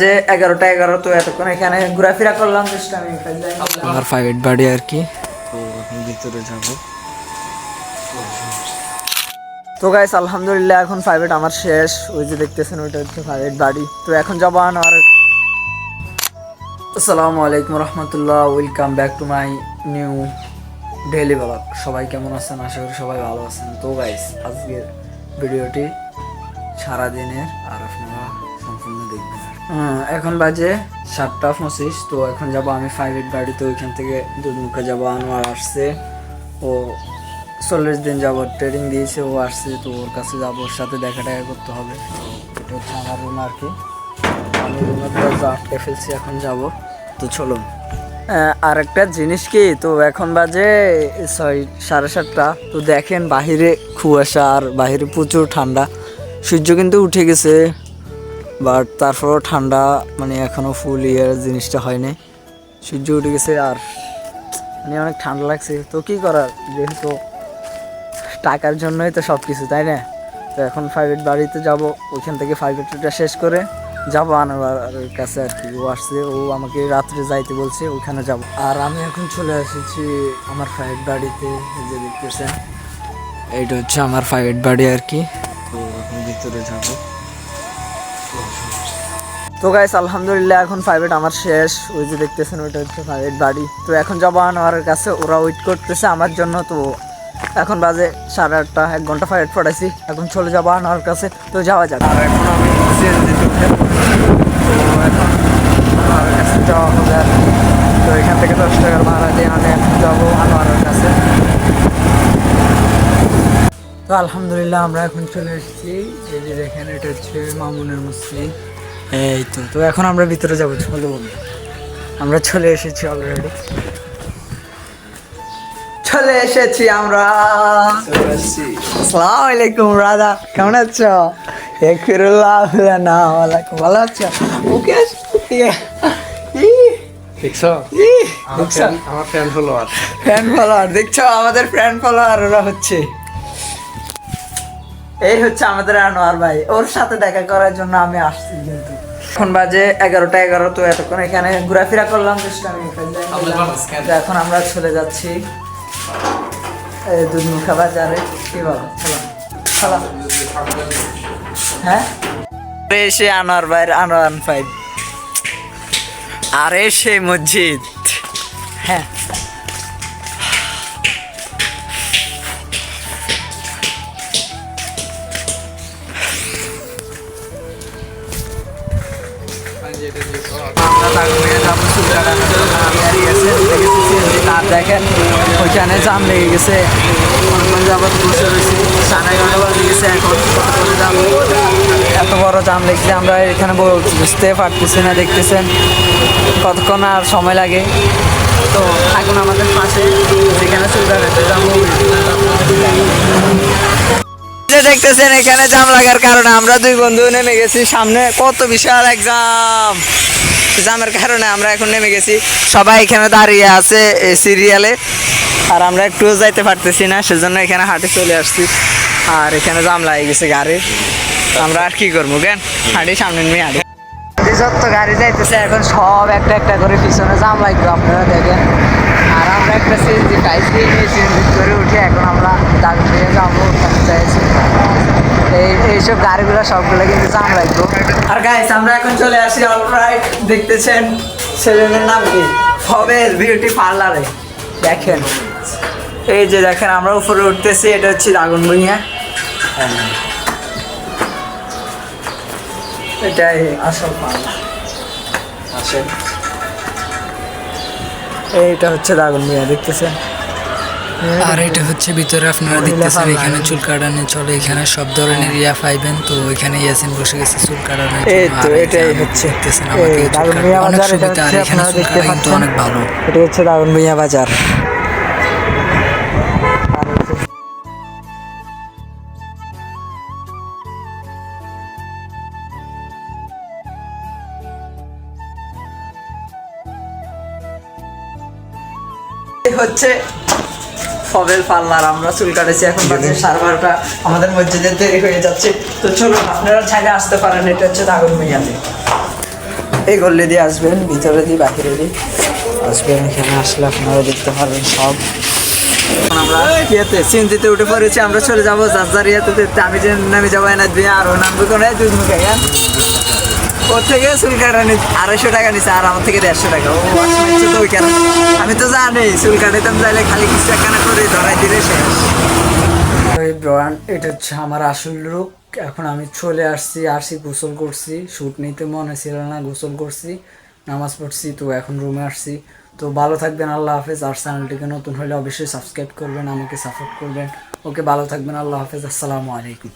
যে 11টা 11 তো এতক্ষণ এখানে ঘোরাফেরা করলাম জাস্ট আমি আমার প্রাইভেট বাড়ি আর কি। তো এখন ভিতরে যাব। তো গাইস আলহামদুলিল্লাহ এখন প্রাইভেট আমার শেষ। ওই যে দেখতেছেন ওইটা হচ্ছে প্রাইভেট বাড়ি। তো এখন যাবো আর আসসালামু আলাইকুম রহমতুল্লাহ, welcome back to my new daily blog. সবাই কেমন আছেন? আশা করি সবাই ভালো আছেন। তো গাইস আজকের ভিডিওটি সারাদিনের আর আপনারা সম্পূর্ণ দেখবেন। এখন বাজে 7টা 25। তো এখন যাব আমি প্রাইভেট বাড়িতে। ওইখান থেকে দুধমুখে যাব। আনোয়ার আসছে, ও 40 দিন যাব ট্রেনিং দিয়েছে, ও আসছে। তো ওর কাছে যাবো, ওর সাথে দেখা করতে হবে। তো এটা হচ্ছে আমার রুম আর কি। আমি রুমের দরজা আটকে ফেলছি, এখন যাব। তো চলুন। আর একটা জিনিস কি, তো এখন বাজে 7:30। তো দেখেন বাহিরে কুয়াশা আর বাহিরে প্রচুর ঠান্ডা। সূর্য কিন্তু উঠে গেছে, বাট তারপরও ঠান্ডা, মানে এখনও ফুল ইয়ার জিনিসটা হয়নি। সূর্য উঠে গেছে আর মানে অনেক ঠান্ডা লাগছে। তো কী করার, যেহেতু টাকার জন্যই তো সব কিছু, তাই না? তো এখন প্রাইভেট বাড়িতে যাব। ওইখান থেকে প্রাইভেটটা শেষ করে যাবো আনোয়ারের কাছে আর কি। ও আসছে, ও আমাকে রাত্রে যাইতে বলছে, ওইখানে যাব। আর আমি এখন চলে এসেছি আমার প্রাইভেট বাড়িতে। এই যে দেখতেছেন এইটা হচ্ছে আমার প্রাইভেট বাড়ি আর কি। তো এখন ভিতরে যাব। তো গাইস আলহামদুলিল্লাহ এখন প্রাইভেট আমার শেষ। ওই যে দেখতেছেন ওইটা হচ্ছে প্রাইভেট বাড়ি। তো এখন যাবো আনোয়ারের কাছে, ওরা ওয়েট করতেছে আমার জন্য। তো এখন বাজে 8:30, 1 ঘন্টা প্রাইভেট পড়াইছি, এখন চলে যাবো আনোয়ারের কাছে। তো যাওয়া যাক। আর এখন আমি এখন আনোয়ারের কাছে যাওয়া হবে আর কি। তো এখান থেকে 10 টাকার ভাড়া দিয়ে আমি এখন যাবো আনোয়ারের কাছে। তো আলহামদুলিল্লাহ আমরা এখন চলে এসেছি। এই যে দেখেন এটা হচ্ছে মামুনের মসজিদ। এই তো তো এখন আমরা ভিতরে যাবো। চলো, আমরা চলে এসেছি অলরেডি। চলে এসেছি আমরা। আসসালামু আলাইকুম রাজা, কেমন আছো? ভালো আছো? ওকে দেখছো আমার ফ্যান ফলোয়ার দেখছো, আমাদের ফ্রেন্ড ফলোয়ার ওরা হচ্ছে। এই হচ্ছে আমাদের আনোয়ার ভাই, ওর সাথে দেখা করার জন্য আমি আসছি। কিন্তু এখন বাজে 11টা 11 তো এতক্ষণ এখানে ঘোরাফেরা করলাম জাস্ট আমি। এখন আমরা চলে যাচ্ছি দুধমুখা বাজারে। কি বলো, চলো। হ্যাঁ, এসে আনোয়ার ভাইয়ের আনোয়ার ভাই, আরে সে মসজিদ। হ্যাঁ, দেখেন ওইখানে জাম লেগে গেছে, যাবত বসে রয়েছি। 11:30 বাজে গেছে, এখন যাবো। এত বড় জাম লেগেছে, আমরা এখানে বুঝতে পারতেছি না। দেখতেছেন কতক্ষণ আর সময় লাগে। তো এখন আমাদের পাশে যেখানে চুলকাটাতে যাবো, দেখতেছেন এখানে জাম লাগার কারণে আমরা 2 বন্ধু নেমে গেছি। সামনে কত বিশাল এক জামের কারণে আমরা এখন নেমে গেছি। সবাই এখানে দাঁড়িয়ে আছে সিরিয়ালে, আর আমরা একটু যাইতে পারতেছি না, সেজন্য এখানে হাঁটে চলে আসছি। আর এখানে জাম লাগিয়ে গেছে গাড়ি, আমরা আর কি করবো জ্ঞান, হাঁটি সামনে নিয়ে হাঁটি। যত গাড়ি যাইতেছে এখন সব একটা একটা করে পিছনে জাম লাগবে, আপনারা দেখেন। আর আমরা একটা সিএনজি পাইছি, সিএনজি করে উঠে এখন আমরা দাগুন দিয়ে যাবো চাইছি। এইসব গাড়িগুলো সবগুলো কিন্তু জাম লাগবে। আর গাইস আমরা এখন চলে আসি অলরাইট। দেখতেছেন ছেলের নাম কি, ফবেল বিউটি পার্লারে। দেখেন এই যে দেখেন আমরা উপরে উঠতেছি, এটা হচ্ছে দাগুন ভুঁইয়া। এটাই আসল পার্লার। আসেন, এইটা হচ্ছে দাগুন ভুঁইয়া, দেখতেছেন। আর এটা হচ্ছে ভিতরে আপনারা দেখতেছেন, এখানে চুল কাটানো চলে, এখানে সব ধরনের ইয়া পাইবেন। তো এখানে ইয়াসিন বসে গেছে চুল কাটানোর জন্য। এই তো এটাই হচ্ছে দেখতেছেন আমাকে অনেক সুবিধা, আর এখানে চুল কাটা কিন্তু অনেক ভালো। এটা হচ্ছে দাগুন ভুঁইয়া বাজার। হচ্ছে ফবেল পার্লার, আমরা চুল কাটেছি। এখন বাজে 12:30, আমাদের মসজিদের দেরি হয়ে যাচ্ছে। তো চলুন আপনারা চাইলে আসতে পারেন, এটা হচ্ছে দাগুন ভুঁইয়াতে। এই গল্লি দিয়ে আসবেন, ভিতরে দিয়ে বাহিরে দিয়ে আসবেন। এখানে আসলে আপনারা দেখতে পারবেন সব। এখন আমরা ইয়েতে চিন্তিতে উঠে পড়েছি, আমরা চলে যাবো যার ইয়াতে দেখতে। আমি যে নামে যাবো না দিয়ে আরও নামবো কোনো দুধ মুখে গেন। ওর থেকে চুল কাটানি 250 টাকা নিচ্ছে, আর আমার থেকে 150 টাকা। ও আসলে তো ওই কারণ আমি তো জানি চুল কাটাইতাম চাইলে খালি কিছু একখানা করে ধরাই দিলে শেষ। এটা হচ্ছে আমার আসল রূপ। এখন আমি চলে আসছি গোসল করছি, শ্যুট নিতে মনে ছিল না, গোসল করছি, নামাজ পড়ছি, তো এখন রুমে আসছি। তো ভালো থাকবেন, আল্লাহ হাফেজ। আর চ্যানেলটিকে নতুন হলে অবশ্যই সাবস্ক্রাইব করবেন, আমাকে সাপোর্ট করবেন। ওকে, ভালো থাকবেন, আল্লাহ হাফেজ, আসসালামু আলাইকুম।